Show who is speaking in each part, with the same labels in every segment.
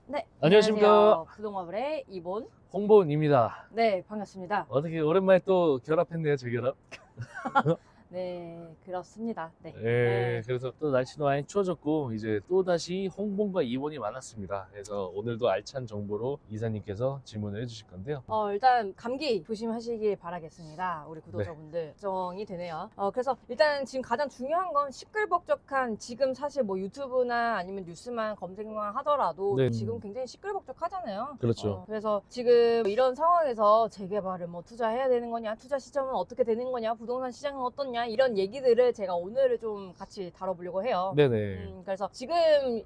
Speaker 1: 네,
Speaker 2: 안녕하십니까.
Speaker 1: 안녕하세요. 부동마블의 이본.
Speaker 2: 홍보원입니다.
Speaker 1: 네, 반갑습니다.
Speaker 2: 어떻게 오랜만에 또 결합했네요, 재결합.
Speaker 1: 네, 그렇습니다. 네.
Speaker 2: 네, 그래서 또 날씨도 많이 추워졌고 이제 또 다시 홍보원과 입원이 많았습니다. 그래서 오늘도 알찬 정보로 이사님께서 질문을 해주실 건데요.
Speaker 1: 일단 감기 조심하시길 바라겠습니다. 우리 구독자분들. 걱정이 되네요. 그래서 일단 지금 가장 중요한 건 시끌벅적한, 지금 사실 뭐 유튜브나 아니면 뉴스만 검색만 하더라도
Speaker 2: 네.
Speaker 1: 지금 굉장히 시끌벅적하잖아요.
Speaker 2: 그렇죠.
Speaker 1: 그래서 지금 이런 상황에서 재개발을 뭐 투자해야 되는 거냐, 투자 시점은 어떻게 되는 거냐, 부동산 시장은 어떻냐, 이런 얘기들을 제가 오늘은 좀 같이 다뤄보려고 해요.
Speaker 2: 네네.
Speaker 1: 그래서 지금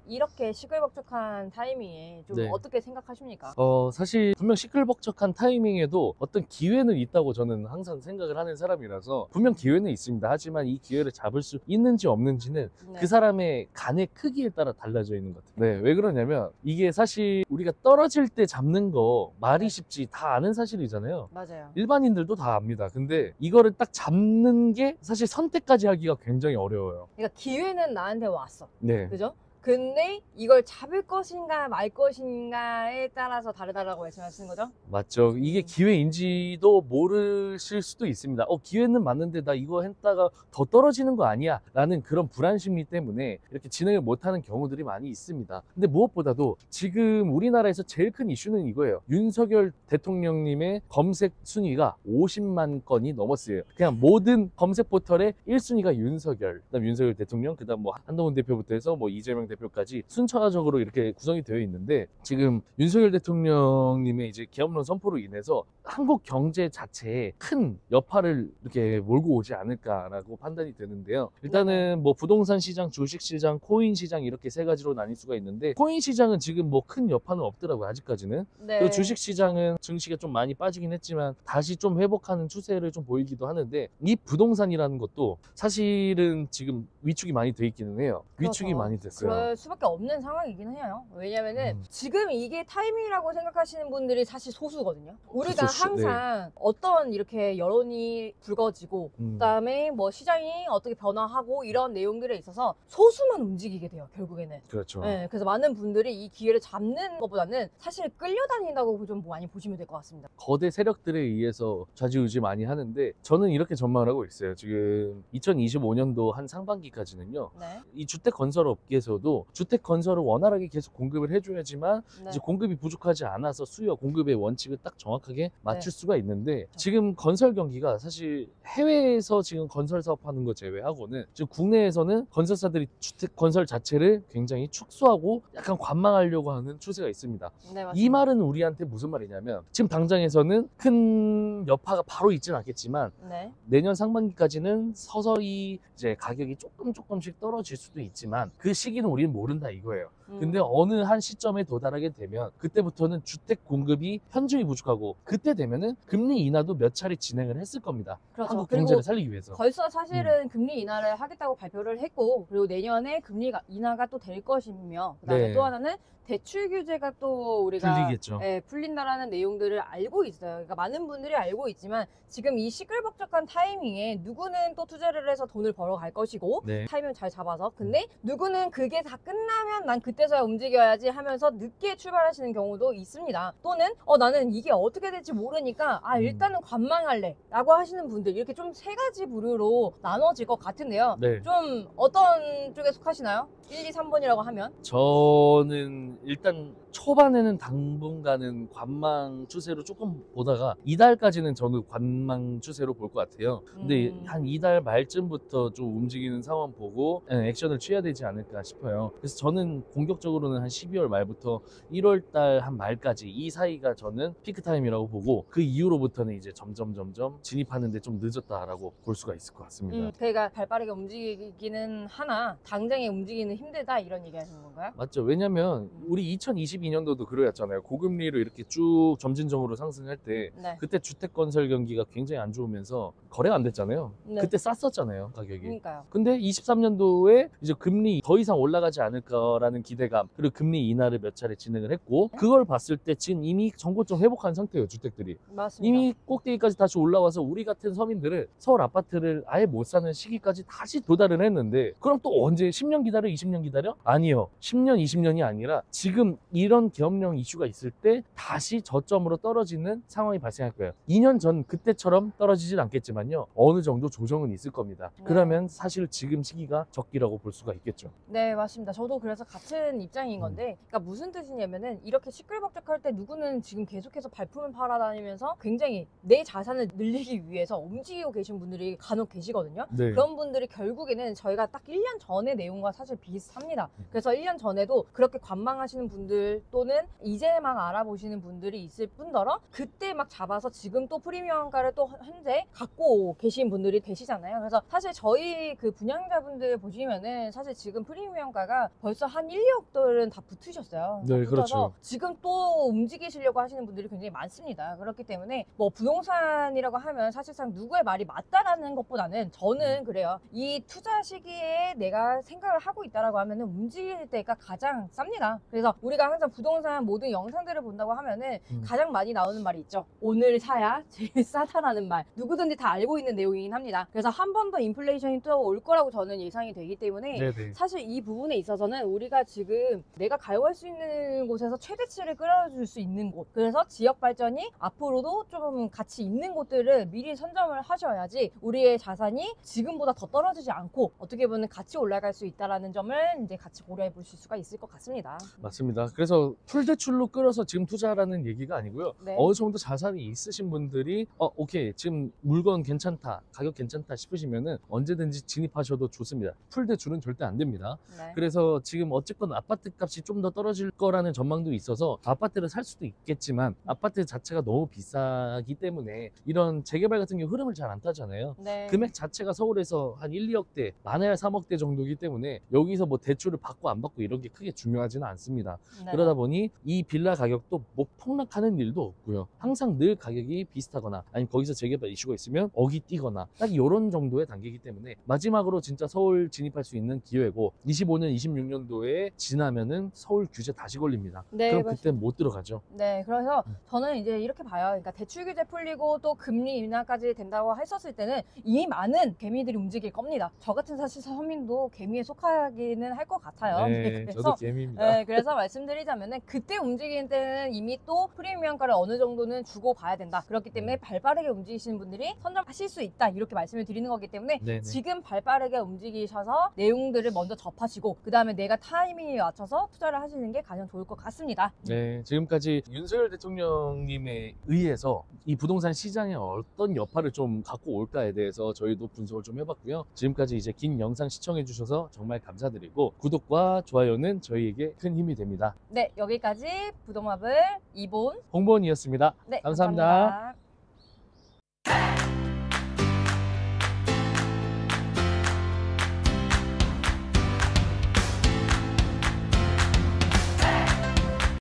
Speaker 1: 이렇게 시끌벅적한 타이밍에 좀
Speaker 2: 네.
Speaker 1: 어떻게 생각하십니까?
Speaker 2: 사실 분명 시끌벅적한 타이밍에도 어떤 기회는 있다고 저는 항상 생각을 하는 사람이라서 분명 기회는 있습니다. 하지만 이 기회를 잡을 수 있는지 없는지는
Speaker 1: 네.
Speaker 2: 그 사람의 간의 크기에 따라 달라져 있는 것 같아요. 네, 왜 그러냐면 이게 사실 우리가 떨어질 때 잡는 거 말이
Speaker 1: 네.
Speaker 2: 쉽지 다 아는 사실이잖아요.
Speaker 1: 맞아요.
Speaker 2: 일반인들도 다 압니다. 근데 이거를 딱 잡는 게 사실 선택까지 하기가 굉장히 어려워요.
Speaker 1: 그러니까 기회는 나한테 왔어.
Speaker 2: 네.
Speaker 1: 그죠? 근데 이걸 잡을 것인가 말 것인가에 따라서 다르다라고 말씀하시는 거죠?
Speaker 2: 맞죠. 이게 기회인지도 모르실 수도 있습니다. 기회는 맞는데 나 이거 했다가 더 떨어지는 거 아니야? 라는 그런 불안 심리 때문에 이렇게 진행을 못하는 경우들이 많이 있습니다. 근데 무엇보다도 지금 우리나라에서 제일 큰 이슈는 이거예요. 윤석열 대통령님의 검색 순위가 50만 건이 넘었어요. 그냥 모든 검색 포털의 1순위가 윤석열, 그다음 윤석열 대통령, 그다음 뭐 한동훈 대표부터 해서 뭐 이재명 대표까지 순차적으로 이렇게 구성이 되어 있는데, 지금 윤석열 대통령님의 이제 계엄론 선포로 인해서 한국 경제 자체에 큰 여파를 이렇게 몰고 오지 않을까라고 판단이 되는데요. 일단은 뭐 부동산 시장, 주식 시장, 코인 시장 이렇게 세 가지로 나뉠 수가 있는데, 코인 시장은 지금 뭐 큰 여파는 없더라고요, 아직까지는.
Speaker 1: 네.
Speaker 2: 그리고 주식 시장은 증시가 좀 많이 빠지긴 했지만 다시 좀 회복하는 추세를 좀 보이기도 하는데, 이 부동산이라는 것도 사실은 지금 위축이 많이 돼 있기는 해요. 위축이
Speaker 1: 그렇죠.
Speaker 2: 많이 됐어요.
Speaker 1: 그럴 수밖에 없는 상황이긴 해요. 왜냐면은 지금 이게 타이밍이라고 생각하시는 분들이 사실 소수거든요. 우리가
Speaker 2: 소수,
Speaker 1: 항상 어떤 이렇게 여론이 불거지고 그다음에 뭐 시장이 어떻게 변화하고 이런 내용들에 있어서 소수만 움직이게 돼요, 결국에는.
Speaker 2: 그렇죠.
Speaker 1: 네, 그래서 많은 분들이 이 기회를 잡는 것보다는 사실 끌려다닌다고 좀 많이 보시면 될 것 같습니다.
Speaker 2: 거대 세력들에 의해서 좌지우지 많이 하는데, 저는 이렇게 전망을 하고 있어요. 지금 2025년도 한 상반기까지는요,
Speaker 1: 네.
Speaker 2: 이 주택 건설 업계에서도 주택 건설을 원활하게 계속 공급을 해줘야지만
Speaker 1: 네.
Speaker 2: 이제 공급이 부족하지 않아서 수요 공급의 원칙을 딱 정확하게 맞출
Speaker 1: 네.
Speaker 2: 수가 있는데, 지금 건설 경기가 사실 해외에서 지금 건설 사업하는 거 제외하고는 지금 국내에서는 건설사들이 주택 건설 자체를 굉장히 축소하고 약간 관망하려고 하는 추세가 있습니다.
Speaker 1: 네, 맞습니다.
Speaker 2: 이 말은 우리한테 무슨 말이냐면, 지금 당장에서는 큰 여파가 바로 있지는 않겠지만
Speaker 1: 네.
Speaker 2: 내년 상반기까지는 서서히 이제 가격이 조금씩 떨어질 수도 있지만 그 시기는 우리는 모른다 이거예요. 근데 어느 한 시점에 도달하게 되면 그때부터는 주택 공급이 현저히 부족하고, 그때 되면은 금리 인하도 몇 차례 진행을 했을 겁니다.
Speaker 1: 그렇죠.
Speaker 2: 한국
Speaker 1: 그리고
Speaker 2: 경제를 살리기 위해서.
Speaker 1: 벌써 사실은 금리 인하를 하겠다고 발표를 했고, 그리고 내년에 금리 인하가 또 될 것이며, 그다음에
Speaker 2: 네.
Speaker 1: 또 하나는 대출 규제가 또 우리가
Speaker 2: 풀리겠죠.
Speaker 1: 풀린다라는 내용들을 알고 있어요. 그러니까 많은 분들이 알고 있지만 지금 이 시끌벅적한 타이밍에 누구는 또 투자를 해서 돈을 벌어갈 것이고,
Speaker 2: 네.
Speaker 1: 타이밍 잘 잡아서, 근데 누구는 그게 다 끝나면 난 그때서야 움직여야지 하면서 늦게 출발하시는 경우도 있습니다. 또는 나는 이게 어떻게 될지 모르니까 일단은 관망할래 라고 하시는 분들, 이렇게 좀 세 가지 부류로 나눠질 것 같은데요.
Speaker 2: 네.
Speaker 1: 좀 어떤 쪽에 속하시나요? 1, 2, 3번이라고 하면?
Speaker 2: 저는 일단 초반에는 당분간은 관망 추세로 조금 보다가 이달까지는 저는 관망 추세로 볼 것 같아요. 근데 한 이달 말쯤부터 좀 움직이는 상황 보고 액션을 취해야 되지 않을까 싶어요. 그래서 저는 공격적으로는 한 12월 말부터 1월 달 한 말까지 이 사이가 저는 피크 타임이라고 보고, 그 이후로부터는 이제 점점 진입하는데 좀 늦었다라고 볼 수가 있을 것 같습니다.
Speaker 1: 그러니까 발빠르게 움직이기는 하나 당장에 움직이는 힘들다 이런 얘기 하시는 건가요?
Speaker 2: 맞죠. 왜냐면 우리 2022년도도 그러였잖아요. 고금리로 이렇게 쭉 점진적으로 상승할 때
Speaker 1: 네.
Speaker 2: 그때 주택 건설 경기가 굉장히 안 좋으면서 거래가 안 됐잖아요.
Speaker 1: 네.
Speaker 2: 그때 쌌었잖아요, 가격이.
Speaker 1: 그러니까요.
Speaker 2: 근데 23년도에 이제 금리 더 이상 올라가지 않을 거라는 기대감, 그리고 금리 인하를 몇 차례 진행을 했고, 그걸 봤을 때 지금 이미 정고점 회복한 상태예요, 주택들이.
Speaker 1: 맞습니다.
Speaker 2: 이미 꼭대기까지 다시 올라와서 우리 같은 서민들은 서울 아파트를 아예 못 사는 시기까지 다시 도달을 했는데, 그럼 또 언제 10년 기다려, 20년 기다려? 아니요. 10년, 20년이 아니라 지금 이런 계엄령 이슈가 있을 때 다시 저점으로 떨어지는 상황이 발생할 거예요. 2년 전 그때처럼 떨어지진 않겠지만요. 어느 정도 조정은 있을 겁니다.
Speaker 1: 네.
Speaker 2: 그러면 사실 지금 시기가 적기라고 볼 수가 있겠죠.
Speaker 1: 네, 맞습니다. 저도 그래서 같은 입장인 건데, 그러니까 무슨 뜻이냐면은 이렇게 시끌벅적할 때 누구는 지금 계속해서 발품을 팔아다니면서 굉장히 내 자산을 늘리기 위해서 움직이고 계신 분들이 간혹 계시거든요.
Speaker 2: 네.
Speaker 1: 그런 분들이 결국에는 저희가 딱 1년 전의 내용과 사실 비슷합니다. 그래서 1년 전에도 그렇게 관망하시는 분들 또는 이제 막 알아보시는 분들이 있을 뿐더러 그때 막 잡아서 지금 또 프리미엄가를 또 현재 갖고 계신 분들이 되시잖아요. 그래서 사실 저희 그 분양자분들 보시면은 사실 지금 프리미엄가가 벌써 한 1, 2억 달러는 다 붙으셨어요.
Speaker 2: 네,
Speaker 1: 붙어서
Speaker 2: 그렇죠.
Speaker 1: 지금 또 움직이시려고 하시는 분들이 굉장히 많습니다. 그렇기 때문에 뭐 부동산이라고 하면 사실상 누구의 말이 맞다라는 것보다는 저는 그래요. 이 투자 시기에 내가 생각을 하고 있다라고 하면은 움직일 때가 가장 쌉니다. 그래서 우리가 항상 부동산 모든 영상들을 본다고 하면은 가장 많이 나오는 말이 있죠. 오늘 사야 제일 싸다라는 말. 누구든지 다 알고 있는 내용이긴 합니다. 그래서 한 번 더 인플레이션이 또 올 거라고 저는 예상이 되기 때문에
Speaker 2: 네네.
Speaker 1: 사실 이 부분에 있어서는 우리가 지금 내가 가용할 수 있는 곳에서 최대치를 끌어줄 수 있는 곳, 그래서 지역 발전이 앞으로도 좀 가치 있는 곳들을 미리 선점을 하셔야지 우리의 자산이 지금보다 더 떨어지지 않고 어떻게 보면 같이 올라갈 수 있다라는 점을 이제 같이 고려해 보실 수가 있을 것 같습니다.
Speaker 2: 맞습니다. 그래서 풀대출로 끌어서 지금 투자하라는 얘기가 아니고요.
Speaker 1: 네.
Speaker 2: 어느 정도 자산이 있으신 분들이 오케이 지금 물건 괜찮다, 가격 괜찮다 싶으시면은 언제든지 진입하셔도 좋습니다. 풀대출은 절대 안 됩니다.
Speaker 1: 네.
Speaker 2: 그래서 지금 어쨌건 아파트 값이 좀 더 떨어질 거라는 전망도 있어서 아파트를 살 수도 있겠지만 아파트 자체가 너무 비싸기 때문에 이런 재개발 같은 경우 흐름을 잘 안 타잖아요.
Speaker 1: 네.
Speaker 2: 금액 자체가 서울에서 한 1, 2억대, 많아야 3억대 정도이기 때문에 여기서 뭐 대출을 받고 안 받고 이런 게 크게 중요하지는 않습니다.
Speaker 1: 네.
Speaker 2: 그러다 보니 이 빌라 가격도 뭐 폭락하는 일도 없고요. 항상 늘 가격이 비슷하거나 아니면 거기서 재개발 이슈가 있으면 억이 뛰거나 딱 이런 정도의 단계이기 때문에 마지막으로 진짜 서울 진입할 수 있는 기회고 25년, 26년도에 지나면은 서울 규제 다시 걸립니다.
Speaker 1: 네,
Speaker 2: 그럼
Speaker 1: 맞습니다.
Speaker 2: 그때 못 들어가죠.
Speaker 1: 네, 그래서 저는 이제 이렇게 봐요. 그러니까 대출 규제 풀리고 또 금리 인하까지 된다고 했었을 때는 이미 많은 개미들이 움직일 겁니다. 저 같은 사실 서민도 개미에 속하기는 할 것 같아요.
Speaker 2: 네,
Speaker 1: 그래서
Speaker 2: 저도 개미입니다.
Speaker 1: 네, 그래서 말씀드리자면은 그때 움직이는 때는 이미 또 프리미엄가를 어느 정도는 주고 봐야 된다. 그렇기 때문에 발빠르게 움직이시는 분들이 선점하실 수 있다. 이렇게 말씀을 드리는 거기 때문에
Speaker 2: 네네.
Speaker 1: 지금 발빠르게 움직이셔서 내용들을 먼저 접하시고 그 다음에 내가 타이밍에 맞춰서 투자를 하시는 게 가장 좋을 것 같습니다.
Speaker 2: 네, 지금까지 윤석열 대통령님에 의해서 이 부동산 시장에 어떤 여파를 좀 갖고 올까에 대해서 저희도 분석을 좀 해봤고요. 지금까지 이제 긴 영상 시청해주셔서 정말 감사드리고 구독과 좋아요는 저희에게 큰 힘이 됩니다.
Speaker 1: 네, 여기까지 부동마블 이본.
Speaker 2: 홍보원이었습니다.
Speaker 1: 네,
Speaker 2: 감사합니다.
Speaker 1: 감사합니다.